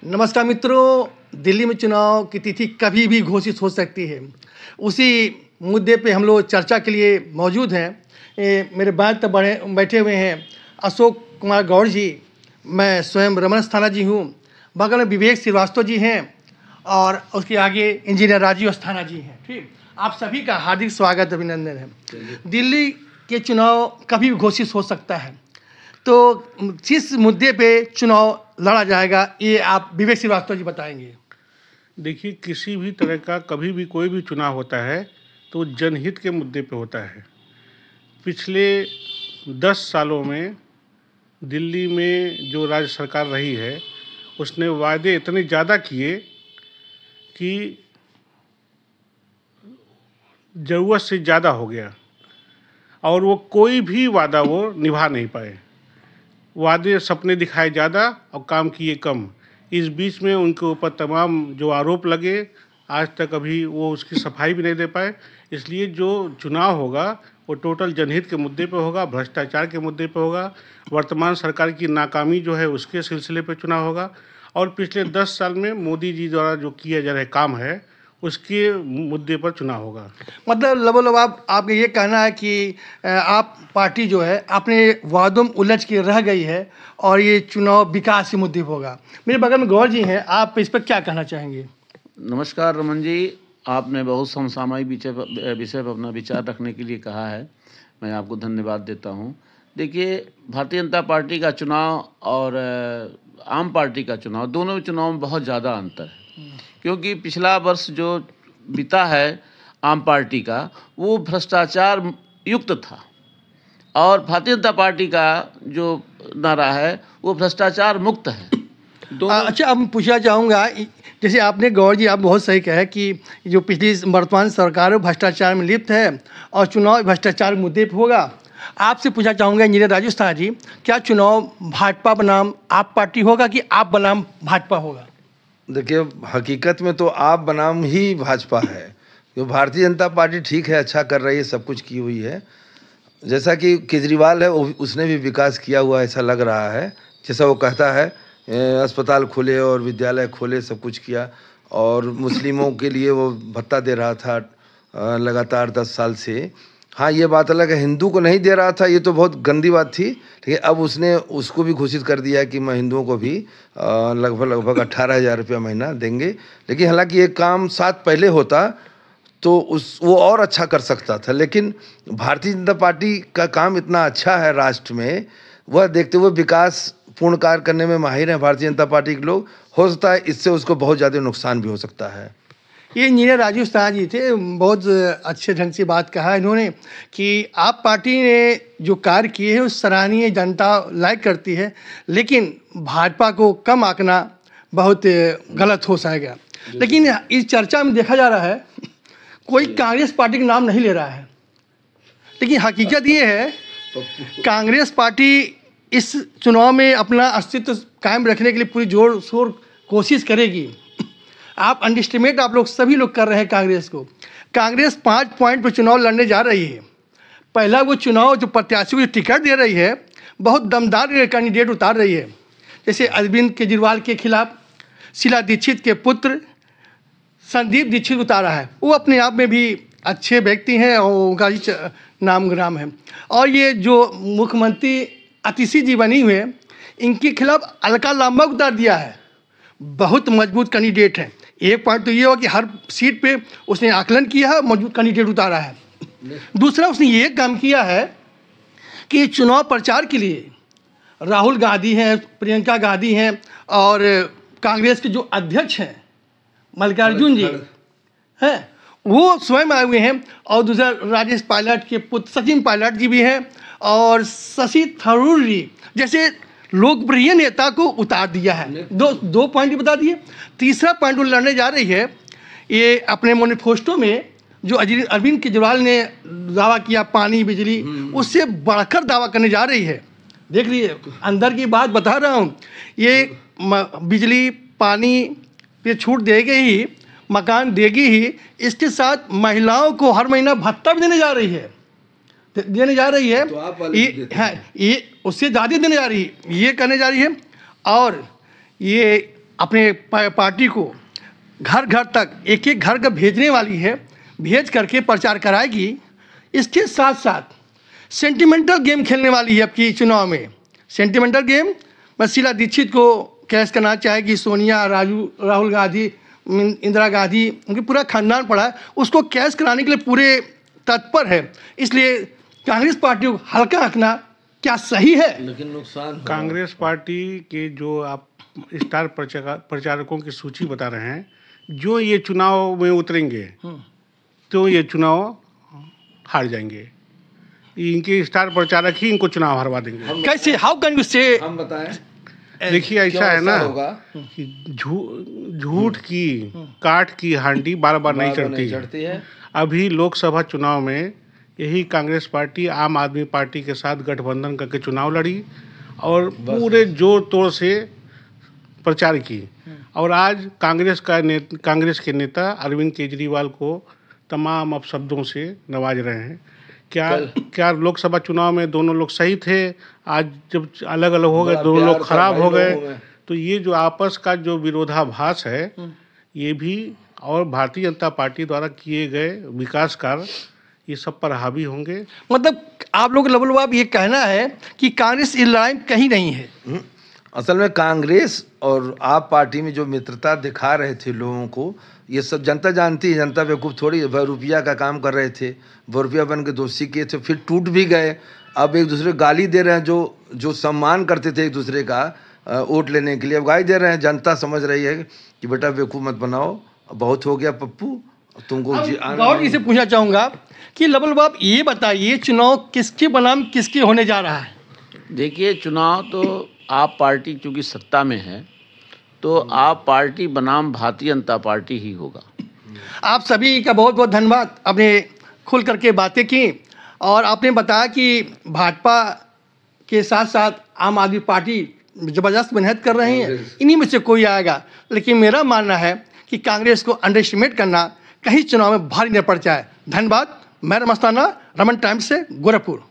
नमस्कार मित्रों, दिल्ली में चुनाव की तिथि कभी भी घोषित हो सकती है। उसी मुद्दे पे हम लोग चर्चा के लिए मौजूद हैं। मेरे बाद तक बैठे हुए हैं अशोक कुमार गौड़ जी, मैं स्वयं रमन अस्थाना जी हूँ, बगल में विवेक श्रीवास्तव जी हैं और उसके आगे इंजीनियर राजीव अस्थाना जी हैं। ठीक, आप सभी का हार्दिक स्वागत अभिनंदन है। दिल्ली के चुनाव कभी भी घोषित हो सकता है, तो किस मुद्दे पे चुनाव लड़ा जाएगा ये आप विवेक श्रीवास्तव जी बताएंगे। देखिए, किसी भी तरह का कभी भी कोई भी चुनाव होता है तो जनहित के मुद्दे पे होता है। पिछले 10 सालों में दिल्ली में जो राज्य सरकार रही है उसने वादे इतने ज़्यादा किए कि ज़रूरत से ज़्यादा हो गया और वो कोई भी वादा वो निभा नहीं पाए। वादे सपने दिखाए ज़्यादा और काम किए कम। इस बीच में उनके ऊपर तमाम जो आरोप लगे, आज तक अभी वो उसकी सफाई भी नहीं दे पाए। इसलिए जो चुनाव होगा वो टोटल जनहित के मुद्दे पे होगा, भ्रष्टाचार के मुद्दे पे होगा, वर्तमान सरकार की नाकामी जो है उसके सिलसिले पे चुनाव होगा और पिछले 10 साल में मोदी जी द्वारा जो किया जा रहा काम है उसके मुद्दे पर चुनाव होगा। मतलब लबोलब आपका ये कहना है कि आप पार्टी जो है अपने वादों में उलझ के रह गई है और ये चुनाव विकास के मुद्दे पर होगा। मेरे बगल में गौर जी हैं, आप इस पर क्या कहना चाहेंगे। नमस्कार रमन जी, आपने बहुत समसामयिक विषय पर अपना विचार रखने के लिए कहा है, मैं आपको धन्यवाद देता हूं। देखिए, भारतीय जनता पार्टी का चुनाव और आम पार्टी का चुनाव, दोनों चुनाव में बहुत ज़्यादा अंतर है। क्योंकि पिछला वर्ष जो बीता है आम पार्टी का, वो भ्रष्टाचार युक्त था और भारतीय जनता पार्टी का जो नारा है वो भ्रष्टाचार मुक्त है। अच्छा, अब पूछना चाहूँगा, जैसे आपने गौर जी आप बहुत सही कहा कि जो पिछली वर्तमान सरकार है भ्रष्टाचार में लिप्त है और चुनाव भ्रष्टाचार मुद्दे पर होगा। आपसे पूछना चाहूँगा इंजीनियर राजीव अस्थाना जी, क्या चुनाव भाजपा बनाम आप पार्टी होगा कि आप बनाम भाजपा होगा। देखिए, हकीकत में तो आप बनाम ही भाजपा है। जो भारतीय जनता पार्टी ठीक है, अच्छा कर रही है, सब कुछ की हुई है। जैसा कि केजरीवाल है उसने भी विकास किया हुआ ऐसा लग रहा है, जैसा वो कहता है। अस्पताल खोले और विद्यालय खोले, सब कुछ किया और मुस्लिमों के लिए वो भत्ता दे रहा था लगातार 10 साल से। हाँ, ये बात अलग है, हिंदू को नहीं दे रहा था, ये तो बहुत गंदी बात थी। ठीक है, अब उसने उसको भी घोषित कर दिया कि मैं हिंदुओं को भी लगभग 18,000 रुपया महीना देंगे। लेकिन हालांकि ये काम 7 पहले होता तो वो और अच्छा कर सकता था। लेकिन भारतीय जनता पार्टी का काम इतना अच्छा है राष्ट्र में, वह देखते हुए विकास पूर्ण कार्य करने में माहिर है भारतीय जनता पार्टी के लोग। हो सकता है इससे उसको बहुत ज़्यादा नुकसान भी हो सकता है। ये इंजीनियर राजीव अस्थाना जी थे, बहुत अच्छे ढंग से बात कहा इन्होंने कि आप पार्टी ने जो कार्य किए हैं उस सराहनीय, जनता लाइक करती है, लेकिन भाजपा को कम आंकना बहुत गलत हो जाएगा। लेकिन इस चर्चा में देखा जा रहा है कोई कांग्रेस पार्टी का नाम नहीं ले रहा है, लेकिन हकीकत ये है कांग्रेस पार्टी इस चुनाव में अपना अस्तित्व कायम रखने के लिए पूरी जोर शोर कोशिश करेगी। आप अंडरस्टिमेट आप लोग सभी लोग कर रहे हैं कांग्रेस को। कांग्रेस 5 पॉइंट पर चुनाव लड़ने जा रही है। पहला वो चुनाव जो प्रत्याशी को टिकट दे रही है, बहुत दमदार कैंडिडेट उतार रही है। जैसे अरविंद केजरीवाल के खिलाफ शीला दीक्षित के पुत्र संदीप दीक्षित उतारा है। वो अपने आप में भी अच्छे व्यक्ति हैं और उनका ही नाम ग्राम है। और ये जो मुख्यमंत्री अतिशी जी बनी हुए, इनके खिलाफ अलका लांबा उतार दिया है। बहुत मजबूत कैंडिडेट है। एक पॉइंट तो ये हो कि हर सीट पे उसने आकलन किया है, मजबूत कैंडिडेट उतारा है। दूसरा, उसने ये काम किया है कि चुनाव प्रचार के लिए राहुल गांधी हैं, प्रियंका गांधी हैं और कांग्रेस के जो अध्यक्ष हैं मल्लिकार्जुन जी हैं, वो स्वयं आए हुए हैं। और दूसरा, राजेश पायलट के पुत्र सचिन पायलट जी भी हैं और शशि थरूर जी जैसे लोकप्रिय नेता को उतार दिया है। दो पॉइंट बता दिए। तीसरा पॉइंट वो लड़ने जा रही है, ये अपने मैनिफेस्टो में जो अरविंद केजरीवाल ने दावा किया पानी बिजली, उससे बढ़कर दावा करने जा रही है। देख लीजिए, अंदर की बात बता रहा हूँ। ये बिजली पानी पे छूट देगी ही, मकान देगी ही, इसके साथ महिलाओं को हर महीना भत्ता भी देने जा रही है। तो ये उससे ज़्यादा देने जा रही है, ये करने जा रही है। और ये अपने पार्टी को घर घर तक एक एक घर का भेजने वाली है, भेज करके प्रचार कराएगी। इसके साथ साथ सेंटिमेंटल गेम खेलने वाली है आपकी चुनाव में। सेंटिमेंटल गेम, बस शीला दीक्षित को कैश करना चाहेगी, सोनिया, राहुल गांधी, इंदिरा गांधी, उनके पूरा खानदान पड़ा है, उसको कैश कराने के लिए पूरे तत्पर है। इसलिए कांग्रेस पार्टी को हल्का रखना क्या सही है? लेकिन नुकसान कांग्रेस पार्टी के जो आप स्टार प्रचारकों की सूची बता रहे हैं, जो ये चुनाव में उतरेंगे तो ये चुनाव हार जाएंगे। इनके स्टार प्रचारक ही इनको चुनाव हरवा देंगे। कैसे? हाउ कैन यू से? हम बताएं। देखिए ऐसा है ना होगा कि झूठ की काठ की हांडी बार बार नहीं चढ़ती है। अभी लोकसभा चुनाव में यही कांग्रेस पार्टी आम आदमी पार्टी के साथ गठबंधन करके चुनाव लड़ी और पूरे जोर तोड़ से प्रचार की। और आज कांग्रेस के नेता अरविंद केजरीवाल को तमाम अपशब्दों से नवाज रहे हैं। क्या लोकसभा चुनाव में दोनों लोग सही थे? आज जब अलग अलग हो गए, दोनों लोग खराब हो गए। तो ये जो आपस का जो विरोधाभास है, ये भी और भारतीय जनता पार्टी द्वारा किए गए विकास कार्य, ये सब पर हावी होंगे। मतलब आप लोग लबलबाब ये कहना है कि कांग्रेस इस लड़ाई में कहीं नहीं है। असल में कांग्रेस और आप पार्टी में जो मित्रता दिखा रहे थे लोगों को, ये सब जनता जानती है। जनता बेवकूफ़ थोड़ी, रुपया का काम कर रहे थे, रुपया बन के दोस्ती किए थे, फिर टूट भी गए। अब एक दूसरे गाली दे रहे हैं, जो सम्मान करते थे एक दूसरे का वोट लेने के लिए, अब गाली दे रहे हैं। जनता समझ रही है कि बेटा बेवकूफ़ मत बनाओ, बहुत हो गया पप्पू, तुमको गौर जी से पूछना चाहूँगा कि लबलबाब ये बताइए, चुनाव किसके बनाम किसके होने जा रहा है? देखिए, चुनाव तो आप पार्टी चूँकि सत्ता में है तो आप पार्टी बनाम भारतीय जनता पार्टी ही होगा। आप सभी का बहुत बहुत धन्यवाद। आपने खुल करके बातें की और आपने बताया कि भाजपा के साथ साथ आम आदमी पार्टी ज़बरदस्त मेहनत कर रही है, इन्हीं में से कोई आएगा। लेकिन मेरा मानना है कि कांग्रेस को अंडर एस्टिमेट करना कहीं चुनाव में भारी न पड़ जाए। धन्यवाद। मैं रमस्ताना, रमन टाइम्स से गोरखपुर।